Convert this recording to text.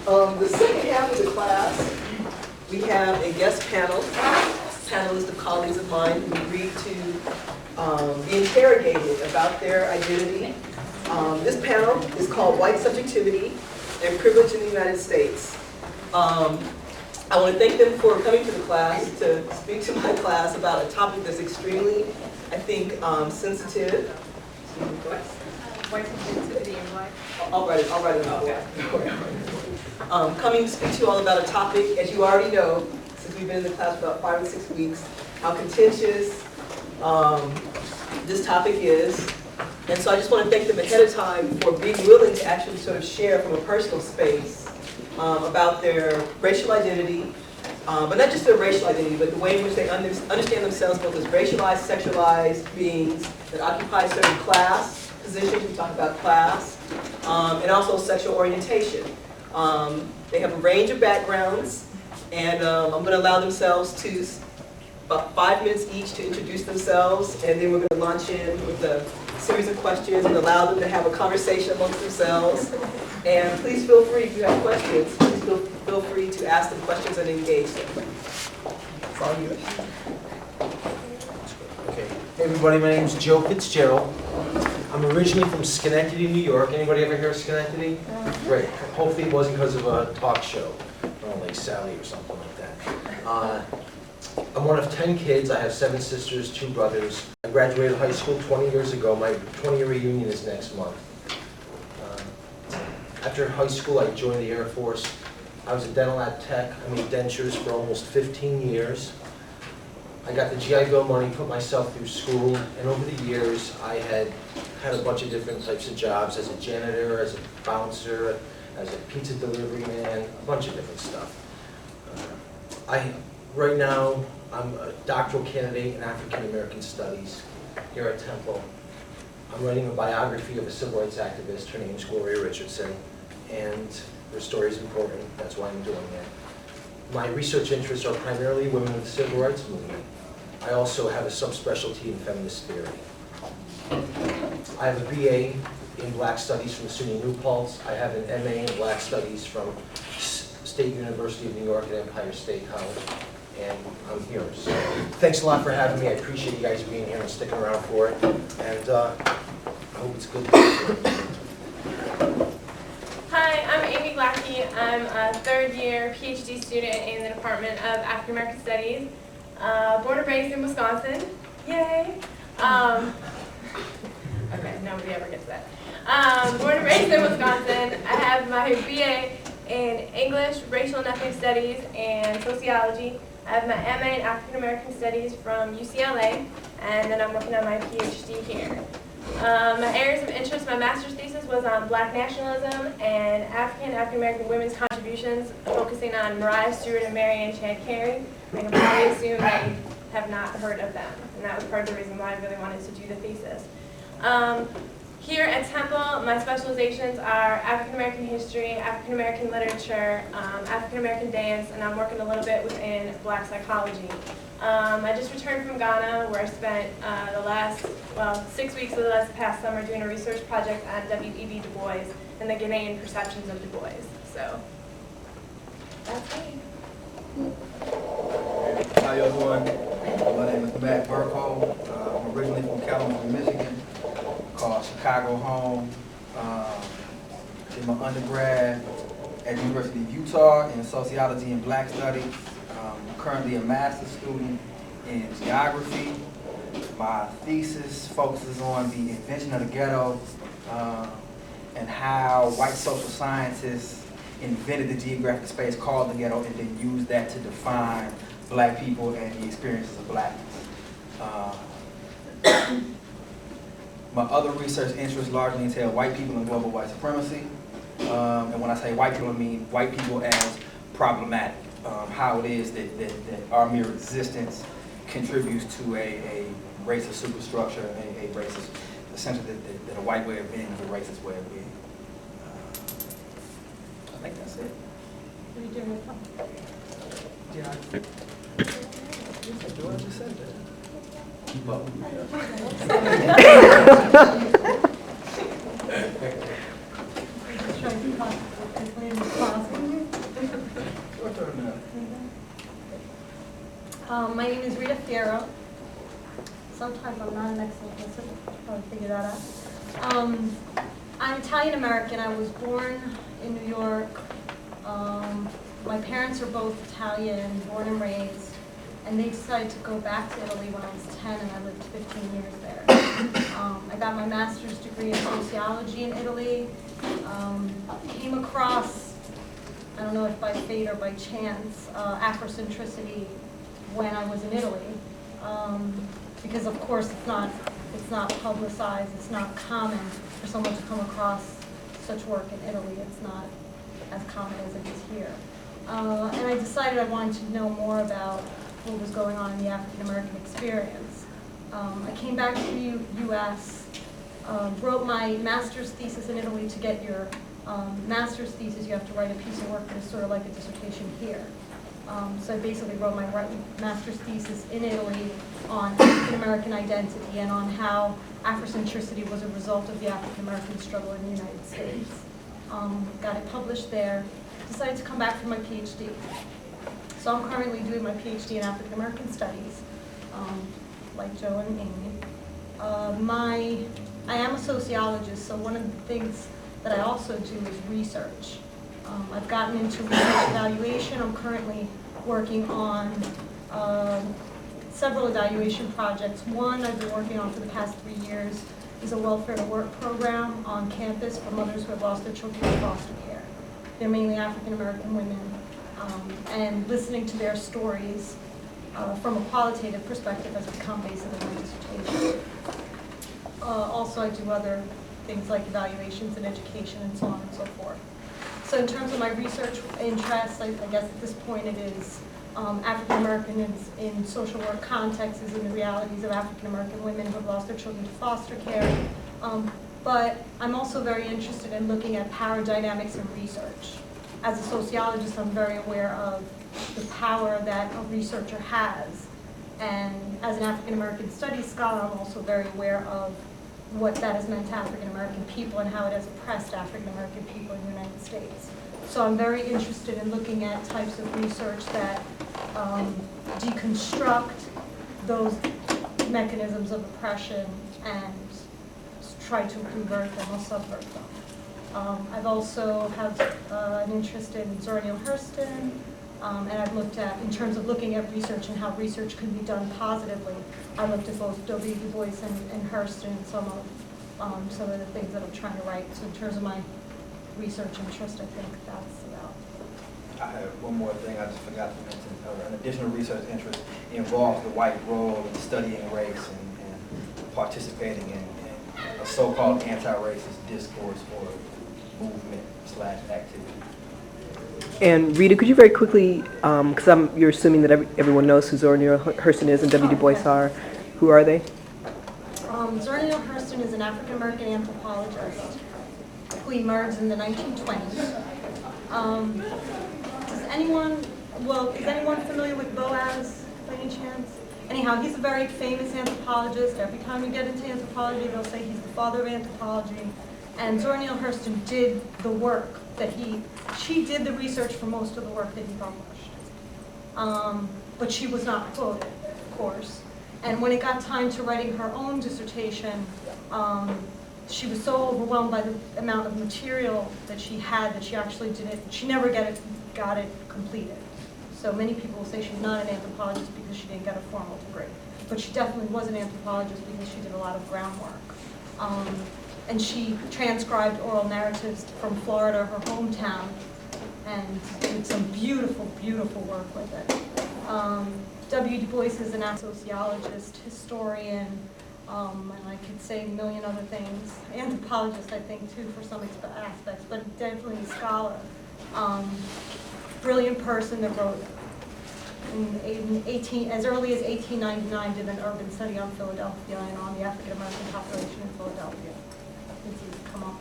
The second half of the class, we have a guest panel, panelist of colleagues of mine who agreed to be interrogated about their identity. This panel is called White Subjectivity and Privilege in the United States. I want to thank them for coming to the class to speak to my class about a topic that's extremely, I think, sensitive. White subjectivity and what? I'll write it on the board. Coming to speak to you all about a topic, as you already know, since we've been in the class for about 5 or 6 weeks, how contentious this topic is. And so I just want to thank them ahead of time for being willing to actually sort of share from a personal space about their racial identity, but not just their racial identity, but the way in which they understand themselves both as racialized, sexualized beings that occupy a certain class positions. We talk about class, and also sexual orientation. They have a range of backgrounds, and I'm going to allow themselves to, about 5 minutes each, to introduce themselves, and then we're going to launch in with a series of questions and allow them to have a conversation amongst themselves. And please feel free, if you have questions, please feel free to ask them questions and engage them. It's all yours. Okay. Hey everybody, my name is Joe Fitzgerald. I'm originally from Schenectady, New York. Anybody ever hear of Schenectady? Great. Hopefully it wasn't because of a talk show, like Sally or something like that. I'm one of 10 kids. I have 7 sisters, 2 brothers. I graduated high school 20 years ago. My 20-year reunion is next month. After high school, I joined the Air Force. I was a dental lab tech. I made dentures for almost 15 years. I got the GI Bill money, put myself through school, and over the years, I had a bunch of different types of jobs as a janitor, as a bouncer, as a pizza delivery man, a bunch of different stuff. Right now, I'm a doctoral candidate in African American Studies here at Temple. I'm writing a biography of a civil rights activist. Her name is Gloria Richardson, and her story is important. That's why I'm doing it. My research interests are primarily women of the civil rights movement. I also have a subspecialty in feminist theory. I have a BA in Black Studies from SUNY New Paltz. I have an MA in Black Studies from State University of New York at Empire State College, and I'm here. So thanks a lot for having me. I appreciate you guys being here and sticking around for it, and I hope it's good. Hi, I'm Amy Glackey. I'm a 3rd-year PhD student in the Department of African American Studies. Born and raised in Wisconsin. Yay! Okay, nobody ever gets that. Born and raised in Wisconsin. I have my BA in English, Racial and Ethnic Studies, and Sociology. I have my MA in African American Studies from UCLA, and then I'm working on my PhD here. My areas of interest, my master's thesis was on Black nationalism and African American women's contributions, focusing on Mariah Stewart and Marianne Chad Carey. I can probably assume that you have not heard of them, and that was part of the reason why I really wanted to do the thesis. Here at Temple, my specializations are African American history, African American literature, African American dance, and I'm working a little bit within Black psychology. I just returned from Ghana, where I spent the last, 6 weeks of the past summer doing a research project on W.E.B. Du Bois and the Ghanaian perceptions of Du Bois. So, that's me. How y'all doing? My name is Matt Burko. I'm originally from Kalamazoo, Michigan. Called Chicago home. Did my undergrad at the University of Utah in sociology and Black studies. I'm currently a master's student in geography. My thesis focuses on the invention of the ghetto and how white social scientists invented the geographic space called the ghetto and then used that to define Black people and the experiences of Blackness. My other research interests largely entail white people and global white supremacy. And when I say white people, I mean white people as problematic. How it is that our mere existence contributes to a racist superstructure, a racist, essentially that a white way of being is a racist way of being. I think that's it. What are you doing with them? Yeah, I just said that. Keep up. Try to be as quickly as possible. Sometimes I'm not an excellent listener. Probably figure that out. I'm Italian American. I was born in New York. My parents are both Italian, born and raised, and they decided to go back to Italy when I was 10, and I lived 15 years there. I got my master's degree in sociology in Italy. Came across, I don't know if by fate or by chance, Afrocentricity when I was in Italy. Because of course it's not publicized, it's not common for someone to come across such work in Italy. It's not as common as it is here. And I decided I wanted to know more about what was going on in the African American experience. I came back to the U.S., wrote my master's thesis in Italy. To get your master's thesis, you have to write a piece of work that is sort of like a dissertation here. So I basically wrote my master's thesis in Italy on African American identity and on how Afrocentricity was a result of the African American struggle in the United States. Got it published there. Decided to come back for my PhD. So I'm currently doing my PhD in African American Studies, like Joe and Amy. I am a sociologist, so one of the things that I also do is research. I've gotten into research evaluation. I'm currently working on several evaluation projects. One I've been working on for the past 3 years is a welfare to work program on campus for mothers who have lost their children to foster care. They're mainly African American women, and listening to their stories from a qualitative perspective has become basically my dissertation. Also, I do other things like evaluations in education and so on and so forth. So in terms of my research interests, I guess at this point it is African Americans in social work contexts and the realities of African American women who have lost their children to foster care. But I'm also very interested in looking at power dynamics in research. As a sociologist, I'm very aware of the power that a researcher has. And as an African American studies scholar, I'm also very aware of what that has meant to African American people and how it has oppressed African American people in the United States. So I'm very interested in looking at types of research that deconstruct those mechanisms of oppression and try to convert them or subvert them. I've also have an interest in Zora Neale Hurston, and I've looked at, in terms of looking at research and how research can be done positively, I looked at both W. Du Bois and Hurston and some of the things that I'm trying to write. So in terms of my research interest, I think that's about. I have one more thing I just forgot to mention. An additional research interest involves the white role in studying race and participating in a so-called anti-racist discourse or movement/activity. And Rita, could you very quickly, because you're assuming that everyone knows who Zora Neale Hurston is and W. Du Bois are. Who are they? Zora Neale Hurston is an African American anthropologist who emerged in the 1920s. Is anyone familiar with Boaz by any chance? Anyhow, he's a very famous anthropologist. Every time you get into anthropology, they'll say he's the father of anthropology. And Zora Neale Hurston did the work that she did the research for most of the work that he published. But she was not quoted, of course. And when it got time to writing her own dissertation, she was so overwhelmed by the amount of material that she had that she actually she never got it completed. So many people say she's not an anthropologist because she didn't get a formal degree. But she definitely was an anthropologist because she did a lot of groundwork. And she transcribed oral narratives from Florida, her hometown, and did some beautiful, beautiful work with it. W. Du Bois is an sociologist, historian, and I could say a million other things. Anthropologist, I think, too, for some aspects, but definitely a scholar. Brilliant person that wrote as early as 1899 did an urban study on Philadelphia and on the African American population in Philadelphia. Come up.